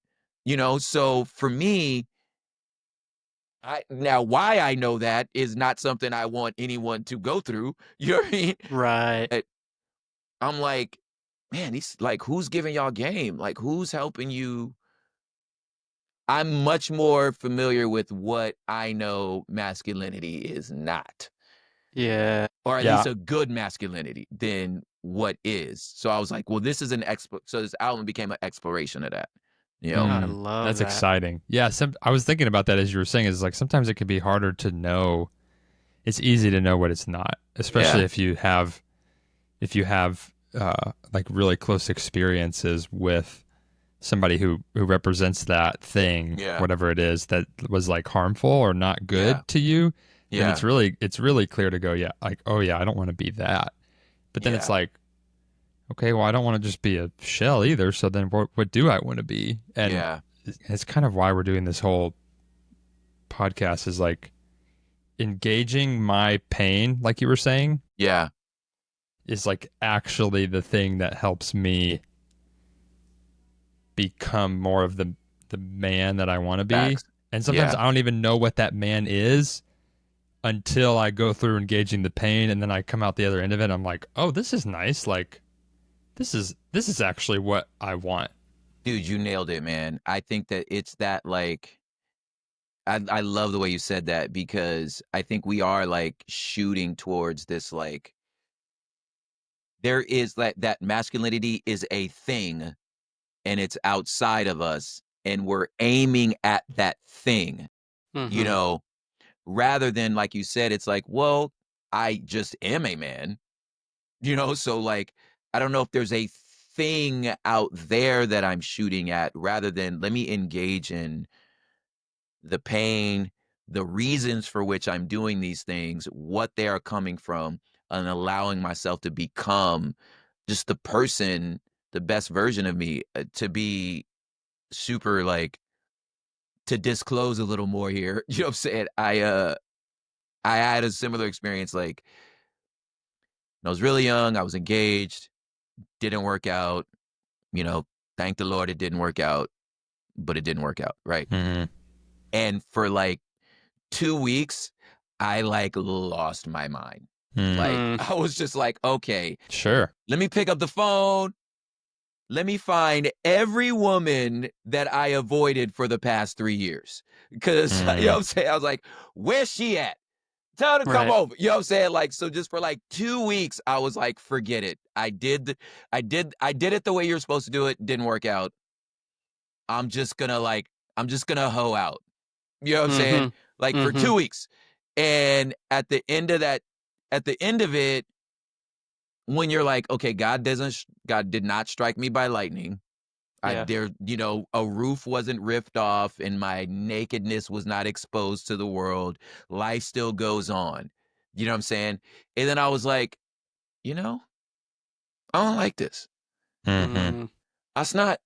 So for me, now why I know that is not something I want anyone to go through. You know what I mean? Right. I'm like, man, these, like, who's giving y'all game? Like, who's helping you? I'm much more familiar with what I know masculinity is not, Yeah. or at least Yeah. a good masculinity than what is. So I was like, well, this is so this album became an exploration of that. I Mm, love that's that. exciting. Yeah, I was thinking about that as you were saying. Is like sometimes it can be harder to know. It's easy to know what it's not, especially Yeah. if you have like really close experiences with somebody who represents that thing, Yeah. whatever it is that was like harmful or not good Yeah. to you. Then Yeah. it's really clear to go, yeah, like, oh yeah, I don't want to be that. But then it's Yeah. like, okay, well, I don't want to just be a shell either. So then what do I want to be? And Yeah. it's kind of why we're doing this whole podcast, is like engaging my pain, like you were saying, Yeah. is like actually the thing that helps me become more of the man that I want to be. Facts. And sometimes Yeah. I don't even know what that man is until I go through engaging the pain, and then I come out the other end of it. I'm like, oh, this is nice. Like this is actually what I want. Dude, you nailed it, man. I think that it's that, like, I love the way you said that, because I think we are like shooting towards this, like, there is that masculinity is a thing, and it's outside of us, and we're aiming at that thing, you Mm-hmm. know, rather than, like you said, it's like, well, I just am a man, so like, I don't know if there's a thing out there that I'm shooting at, rather than let me engage in the pain, the reasons for which I'm doing these things, what they are coming from, and allowing myself to become just the person, the best version of me, to be super, like, to disclose a little more here. You know what I'm saying? I had a similar experience. Like, when I was really young, I was engaged, didn't work out, you know, thank the Lord it didn't work out, but it didn't work out, right? Mm-hmm. And for like 2 weeks, I, like, lost my mind. Mm. Like, Mm. I was just like, okay, Sure. let me pick up the phone. Let me find every woman that I avoided for the past 3 years. Because, you know what Mm. I'm saying? I was like, where's she at? Tell her to come Right. over. You know what I'm saying? Like, so just for like 2 weeks, I was like, forget it. I did it the way you're supposed to do it. Didn't work out. I'm just gonna hoe out. You know what I'm saying? Mm-hmm. Like, for Mm-hmm. 2 weeks. And at the end of it, when you're like, okay, God did not strike me by lightning. Yeah. A roof wasn't ripped off, and my nakedness was not exposed to the world. Life still goes on. You know what I'm saying? And then I was like, you know, I don't like this. Mm-hmm. That's not,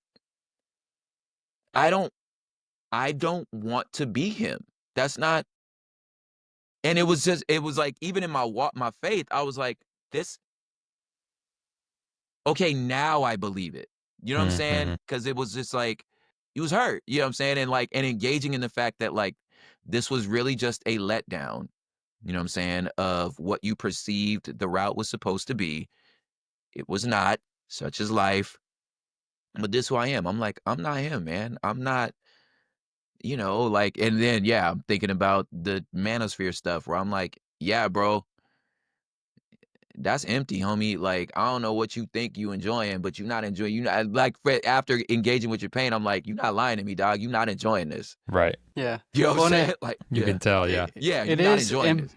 I don't, I don't want to be him. That's not, and it was just, it was like, even in my walk, my faith, I was like, this, okay, now I believe it. You know what I'm saying? Mm-hmm. Because it was just like, he was hurt. You know what I'm saying? And like, and engaging in the fact that like, this was really just a letdown, you know what I'm saying, of what you perceived the route was supposed to be. It was not, such is life. But this who I am. I'm like, I'm not him, man. I'm not, you know, like, and then, yeah, I'm thinking about the manosphere stuff where I'm like, yeah, bro, that's empty, homie. Like, I don't know what you think you enjoying, but you're not enjoying, you not like after engaging with your pain, I'm like, you're not lying to me, dog. You're not enjoying this. Right. Yeah. You know what Well, I'm and saying? Like, You yeah. can tell, yeah. Yeah, you're it not is enjoying this.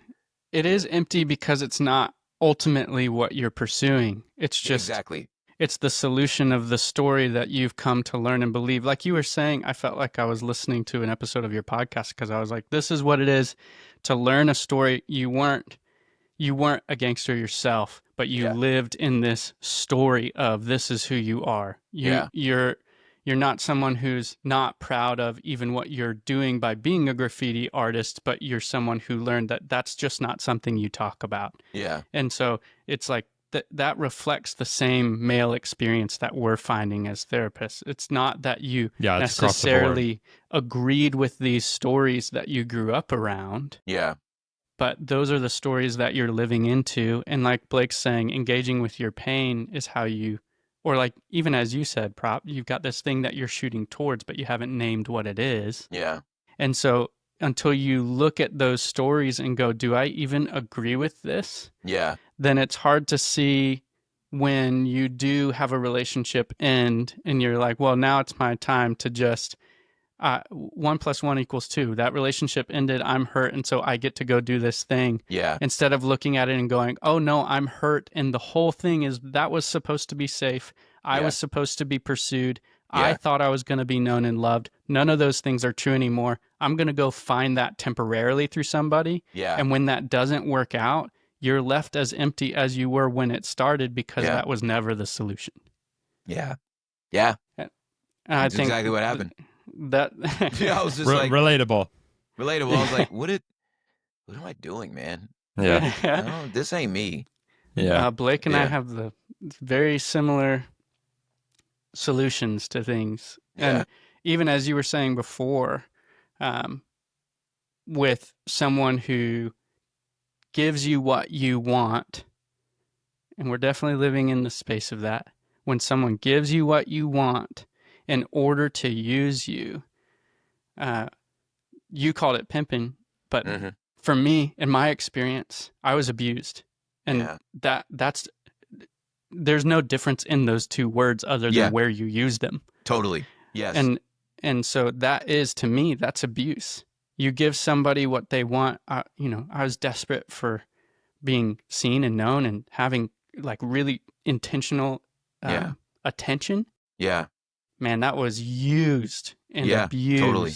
it is empty because it's not ultimately what you're pursuing. It's just Exactly. it's the solution of the story that you've come to learn and believe. Like you were saying, I felt like I was listening to an episode of your podcast because I was like, this is what it is to learn a story. You weren't a gangster yourself, but you Yeah. lived in this story of this is who you are. Yeah. You're not someone who's not proud of even what you're doing by being a graffiti artist, but you're someone who learned that that's just not something you talk about. Yeah. And so it's like that reflects the same male experience that we're finding as therapists. It's not that you Yeah, it's across the board. necessarily agreed with these stories that you grew up around, Yeah. but those are the stories that you're living into. And like Blake's saying, engaging with your pain is how you, or like even as you said, Prop, you've got this thing that you're shooting towards, but you haven't named what it is. Yeah. And so until you look at those stories and go, do I even agree with this? Yeah. Then it's hard to see when you do have a relationship end and you're like, well, now it's my time to just 1 + 1 = 2. That relationship ended. I'm hurt. And so I get to go do this thing Yeah. instead of looking at it and going, oh no, I'm hurt. And the whole thing is that was supposed to be safe. I Yeah. was supposed to be pursued. Yeah. I thought I was going to be known and loved. None of those things are true anymore. I'm going to go find that temporarily through somebody. Yeah. And when that doesn't work out, you're left as empty as you were when it started because Yeah. that was never the solution. Yeah. Yeah. And I That's think exactly what happened. that Yeah, I was just like, Relatable. relatable. I was like, what am I doing, man? Yeah. No, this ain't me. Yeah. Blake and I Yeah. have the very similar solutions to things. Yeah. And even as you were saying before, with someone who gives you what you want, and we're definitely living in the space of that, when someone gives you what you want in order to use you, you called it pimping, but Mhm. for me, in my experience, I was abused. And Yeah. that's there's no difference in those two words other than Yeah. where you use them. Totally. Yes. And so that is, to me, that's abuse. You give somebody what they want. I was desperate for being seen and known and having like really intentional Yeah. attention. Yeah. Man, that was used and Yeah, abused. totally.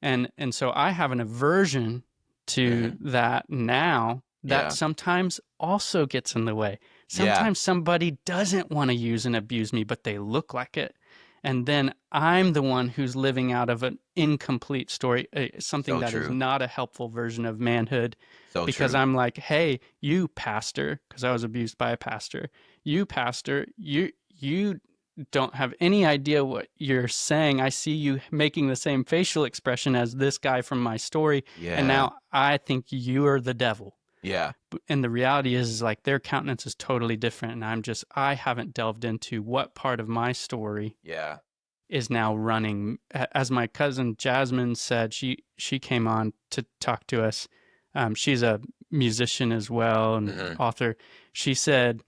And so I have an aversion to that now that Yeah. sometimes also gets in the way. Yeah. Sometimes somebody doesn't want to use and abuse me, but they look like it. And then I'm the one who's living out of an incomplete story, something So that is true. not a helpful version of manhood. So Because true. I'm like, hey, you pastor, because I was abused by a pastor. You pastor, you don't have any idea what you're saying. I see you making the same facial expression as this guy from my story. Yeah. And now I think you are the devil. Yeah. And the reality is like their countenance is totally different. And I haven't delved into what part of my story Yeah. is now running. As my cousin Jasmine said, she came on to talk to us. She's a musician as well and author. She said,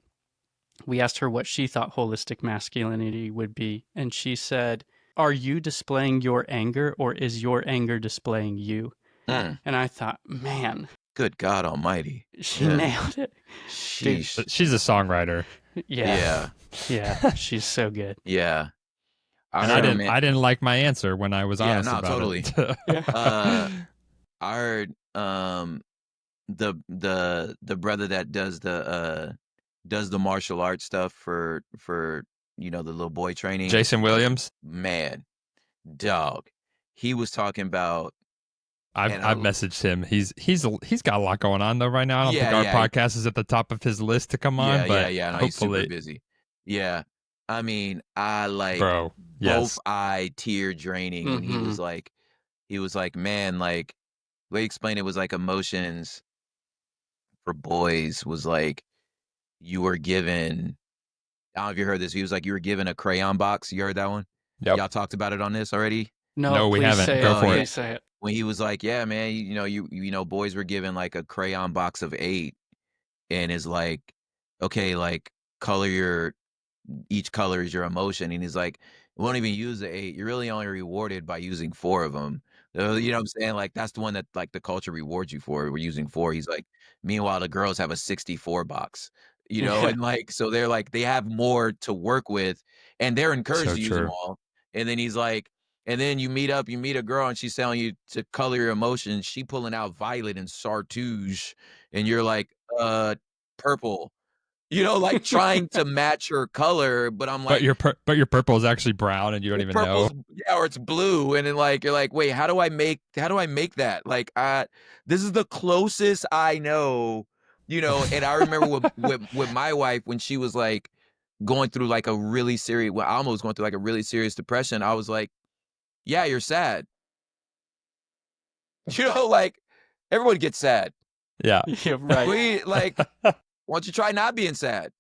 we asked her what she thought holistic masculinity would be. And she said, are you displaying your anger or is your anger displaying you? Mm. And I thought, man, Good God Almighty. she Yeah. nailed it. Sheesh. She's a songwriter. Yeah. Yeah. Yeah. She's so good. Yeah. And heard, I didn't like my answer when I was Yeah, honest no, about totally. it. I heard the brother that does the martial arts stuff for the little boy training. Jason Williams. Man, dog. He was talking about, and I've messaged him. He's got a lot going on though right now. I don't think our yeah, podcast is at the top of his list to come on, but no, he's super hopefully, busy. Yeah. I mean, I like bro. Yes. both eye tear draining when he was like, man, like the way he explained it was like emotions for boys was like you were given, I don't know if you heard this. He was like, you were given a crayon box. You heard that one? Yep. Y'all talked about it on this already? No, we please haven't. say Go it. for Please it. say it. When he was like, yeah, man, boys were given like a crayon box of 8 and is like, okay, like each color is your emotion. And he's like, we won't even use the 8. You're really only rewarded by using 4 of them. You know what I'm saying? Like, that's the one that like the culture rewards you for. We're using 4. He's like, meanwhile, the girls have a 64 box, and like, so they're like, they have more to work with and they're encouraged So to use them true. all. And then he's like, and then you meet a girl and she's telling you to color your emotions. She pulling out violet and chartreuse. And you're like, purple. Like trying to match her color, but I'm like, but your purple is actually brown, and you don't even know. or it's blue, and then like you're like, wait, how do I make that? Like, this is the closest I know, And I remember with my wife when she was like going through like a really serious, well, almost going through like a really serious depression. I was like, yeah, you're sad. Like everyone gets sad. Yeah. Yeah, right. Why don't you try not being sad? Have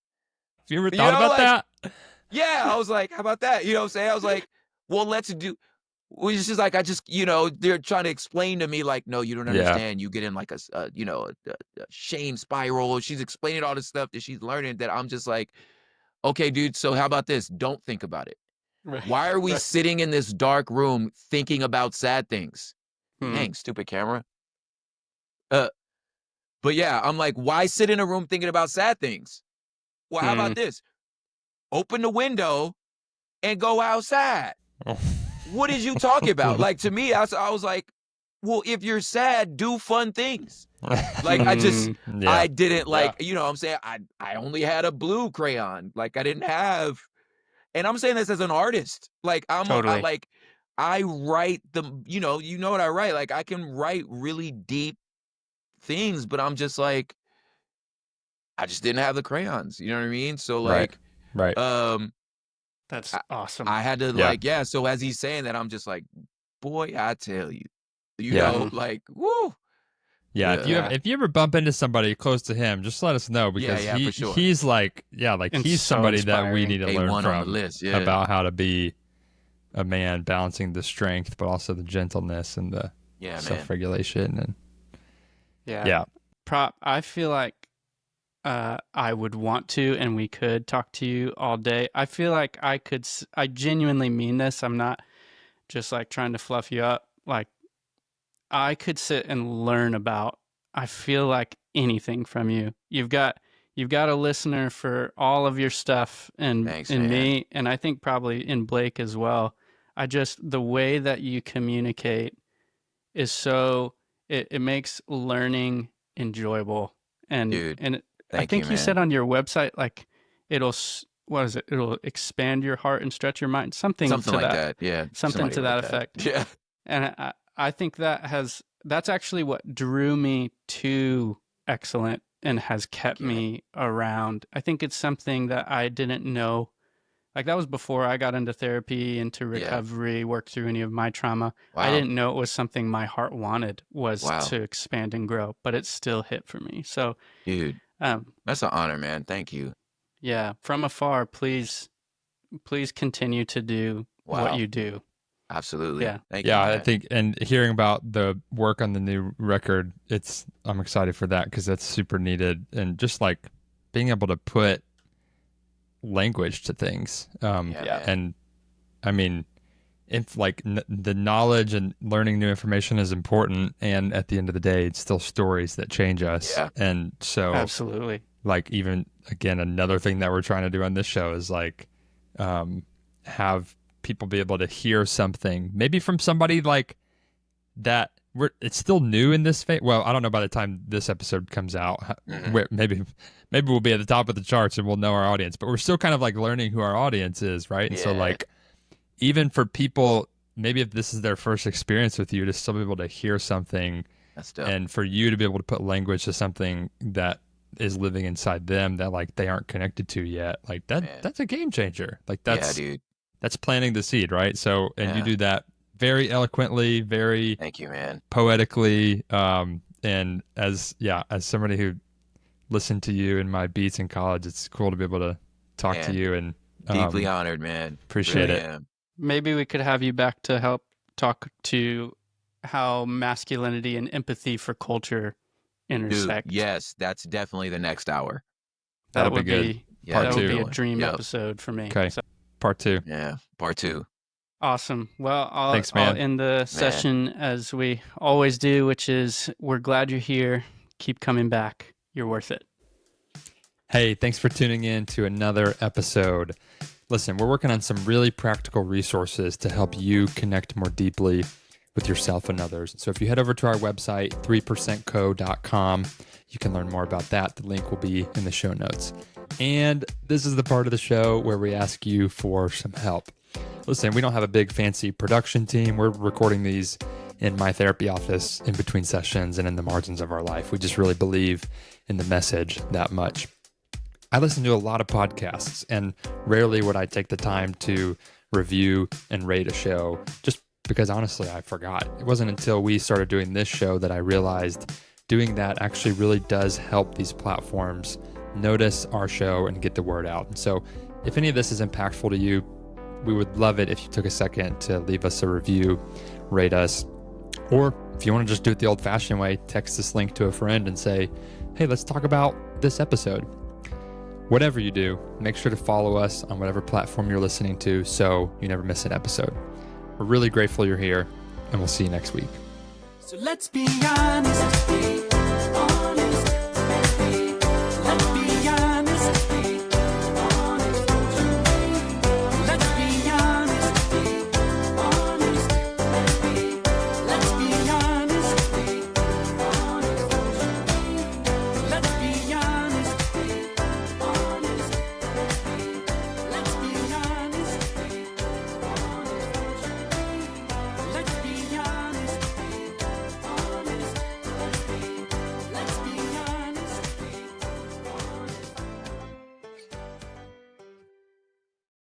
you ever thought about that? Yeah, I was like, how about that? You know what I'm saying? I was like, well, let's do. Which is just like, they're trying to explain to me like, no, you don't understand. You get in like a shame spiral. She's explaining all this stuff that she's learning that I'm just like, okay, dude. So how about this? Don't think about it. Right. Why are we Right. sitting in this dark room thinking about sad things? Dang, stupid camera. But yeah, I'm like, why sit in a room thinking about sad things? Well, how about this? Open the window and go outside. What did you talk about? Like, to me, I was like, well, if you're sad, do fun things. Like, I didn't like, what I'm saying? I only had a blue crayon. Like, I didn't have, and I'm saying this as an artist. Like, Totally. I write you know what I write? Like, I can write really deep things, but I'm just like, I just didn't have the crayons. You know what I mean? So like, right. That's awesome. I had to so as he's saying that, I'm just like, boy, I tell you, like, woo. Yeah, if you ever bump into somebody close to him, just let us know, because for sure. he's like, he's so somebody inspiring. that we need to learn A1 from on the list, about how to be a man, balancing the strength but also the gentleness and the self-regulation and Prop, I feel like I would want to, and we could talk to you all day. I feel like I genuinely mean this. I'm not just like trying to fluff you up. Like, I could sit and learn about, I feel like, anything from you. You've got a listener for all of your stuff, and Thanks, in man. me, and I think probably in Blake as well. The way that you communicate is so, it makes learning enjoyable. And Dude, and I thank think you, you man. said on your website, like, it'll expand your heart and stretch your mind, something like to that. Yeah, something somebody to that wrote effect. Yeah. And I think that's actually what drew me to Excellent and has kept me around. I think it's something that I didn't know. Like, that was before I got into therapy, into recovery, worked through any of my trauma. Wow. I didn't know it was something my heart wanted, was Wow. to expand and grow, but it still hit for me. So, Dude, that's an honor, man. Thank you. yeah, from afar, please continue to do what you do. Absolutely. Yeah. Thank you. Yeah, Man. I think, and hearing about the work on the new record, I'm excited for that, because that's super needed, and just like being able to put language to things. And I mean, if like the knowledge and learning new information is important, and at the end of the day, it's still stories that change us. Yeah. And so, Absolutely. like, even again, another thing that we're trying to do on this show is like have people be able to hear something maybe from somebody like that it's still new in this phase. Well, I don't know by the time this episode comes out, maybe we'll be at the top of the charts and we'll know our audience, but we're still kind of like learning who our audience is, right? And so like, even for people, maybe if this is their first experience with you, to still be able to hear something, That's dope. and for you to be able to put language to something that is living inside them that like they aren't connected to yet, like that's a game changer. Like dude. that's planting the seed, right? So, and you do that very eloquently, very Thank you, man. poetically, and as somebody who listened to you in my beats in college, it's cool to be able to talk to you, and deeply honored, man. Appreciate really it. Am. Maybe we could have you back to help talk to how masculinity and empathy for culture intersect. Dude, yes, that's definitely the next hour. That'll be good. Yeah, that would be a definitely. dream episode for me. Okay. So, Part 2. Yeah, part 2. awesome. Well, I'll man. end the session as we always do, which is we're glad you're here. Keep coming back. You're worth it. Hey, thanks for tuning in to another episode. Listen, we're working on some really practical resources to help you connect more deeply with yourself and others. So if you head over to our website, 3percentco.com, you can learn more about that. The link will be in the show notes. And this is the part of the show where we ask you for some help. Listen, we don't have a big fancy production team. We're recording these in my therapy office in between sessions and in the margins of our life. We just really believe in the message that much. I listen to a lot of podcasts, and rarely would I take the time to review and rate a show, just because honestly, I forgot. It wasn't until we started doing this show that I realized doing that actually really does help these platforms notice our show and get the word out. And so if any of this is impactful to you, we would love it if you took a second to leave us a review, rate us, or if you want to just do it the old-fashioned way, text this link to a friend and say, hey, let's talk about this episode. Whatever you do, make sure to follow us on whatever platform you're listening to so you never miss an episode. We're really grateful you're here, and we'll see you next week. So let's be honest.